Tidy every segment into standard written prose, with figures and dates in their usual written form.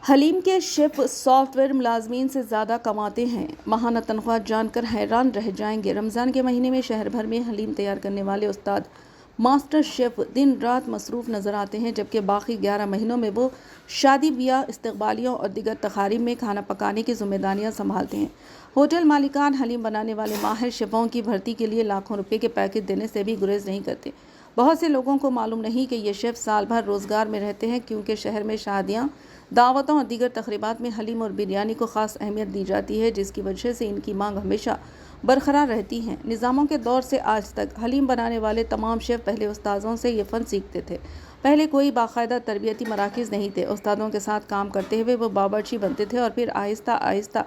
حلیم کے chef soft where ملازمین سے زیادہ کماتے ہیں، ماہانہ تنخواہ جان کر حیران رہ جائیں گے۔ رمضان کے مہینے میں شہر بھر میں حلیم تیار کرنے والے استاد ماسٹر شیف دن رات مصروف نظر آتے ہیں، جبکہ باقی 11 مہینوں میں وہ شادی بیاہ، استقبالیوں اور دیگر تقاریب میں کھانا پکانے کی ذمہ داریاں سنبھالتے ہیں۔ ہوٹل مالکان حلیم بنانے والے ماہر شیفوں کی بھرتی کے لیے لاکھوں روپے کے پیکج دینے سے بھی گریز نہیں کرتے۔ بہت سے لوگوں کو معلوم نہیں کہ یہ شیف سال بھر روزگار میں رہتے ہیں، کیونکہ شہر میں شادیاں، دعوتوں اور دیگر تقریبات میں حلیم اور بریانی کو خاص اہمیت دی جاتی ہے، جس کی وجہ سے ان کی مانگ ہمیشہ برقرار رہتی ہے۔ نظاموں کے دور سے آج تک حلیم بنانے والے تمام شیف پہلے استاذوں سے یہ فن سیکھتے تھے۔ پہلے کوئی باقاعدہ تربیتی مراکز نہیں تھے۔ استادوں کے ساتھ کام کرتے ہوئے وہ باورچی بنتے تھے اور پھر آہستہ آہستہ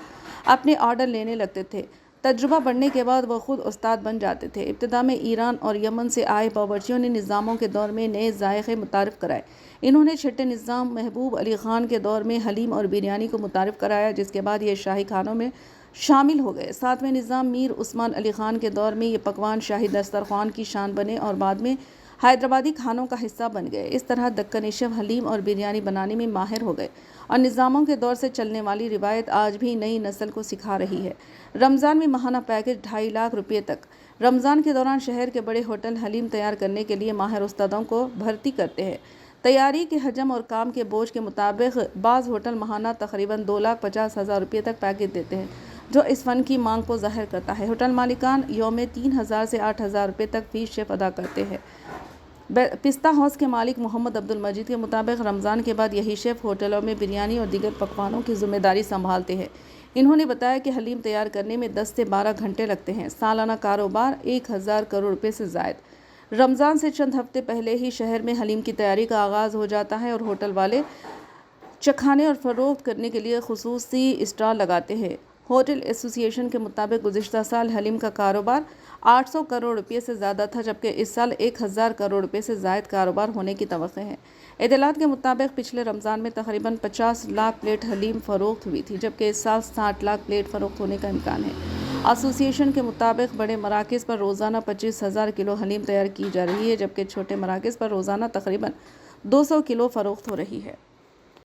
اپنے آرڈر لینے لگتے تھے۔ تجربہ بڑھنے کے بعد وہ خود استاد بن جاتے تھے۔ ابتدا میں ایران اور یمن سے آئے باورچیوں نے نظاموں کے دور میں نئے ذائقے متعارف کرائے۔ انہوں نے چھٹے نظام محبوب علی خان کے دور میں حلیم اور بریانی کو متعارف کرایا، جس کے بعد یہ شاہی کھانوں میں شامل ہو گئے۔ ساتویں نظام میر عثمان علی خان کے دور میں یہ پکوان شاہی دسترخوان کی شان بنے اور بعد میں حیدرآبادی کھانوں کا حصہ بن گئے۔ اس طرح دکنی شیف حلیم اور بریانی بنانے میں ماہر ہو گئے اور نظاموں کے دور سے چلنے والی روایت آج بھی نئی نسل کو سکھا رہی ہے۔ رمضان میں ماہانہ پیکج 2.5 لاکھ روپے تک۔ رمضان کے دوران شہر کے بڑے ہوٹل حلیم تیار کرنے کے لیے ماہر استادوں کو بھرتی کرتے ہیں۔ تیاری کے حجم اور کام کے بوجھ کے مطابق بعض ہوٹل ماہانہ تقریباً 2,50,000 روپے تک پیکج دیتے ہیں، جو اس فن کی مانگ کو ظاہر کرتا ہے۔ ہوٹل مالکان یومیہ 3,000 سے 8,000 روپے تک فیس شیف ادا کرتے ہیں۔ پستہ ہاؤس کے مالک محمد عبدالمجید کے مطابق رمضان کے بعد یہی شیف ہوٹلوں میں بریانی اور دیگر پکوانوں کی ذمہ داری سنبھالتے ہیں۔ انہوں نے بتایا کہ حلیم تیار کرنے میں 10 سے 12 گھنٹے لگتے ہیں۔ سالانہ کاروبار 1,000 کروڑ روپے سے زائد۔ رمضان سے چند ہفتے پہلے ہی شہر میں حلیم کی تیاری کا آغاز ہو جاتا ہے اور ہوٹل والے چکھانے اور فروخت کرنے کے لیے خصوصی اسٹال لگاتے ہیں۔ ہوٹل ایسوسی ایشن کے مطابق گزشتہ سال حلیم کا کاروبار 800 کروڑ روپے سے زیادہ تھا، جبکہ اس سال 1,000 کروڑ روپے سے زائد کاروبار ہونے کی توقع ہے۔ اطلاعات کے مطابق پچھلے رمضان میں تقریباً 50 لاکھ پلیٹ حلیم فروخت ہوئی تھی، جبکہ اس سال 60 لاکھ پلیٹ فروخت ہونے کا امکان ہے۔ ایسوسی ایشن کے مطابق بڑے مراکز پر روزانہ 25,000 کلو حلیم تیار کی جا رہی ہے، جبکہ چھوٹے مراکز پر روزانہ تقریباً 200 کلو فروخت ہو رہی ہے۔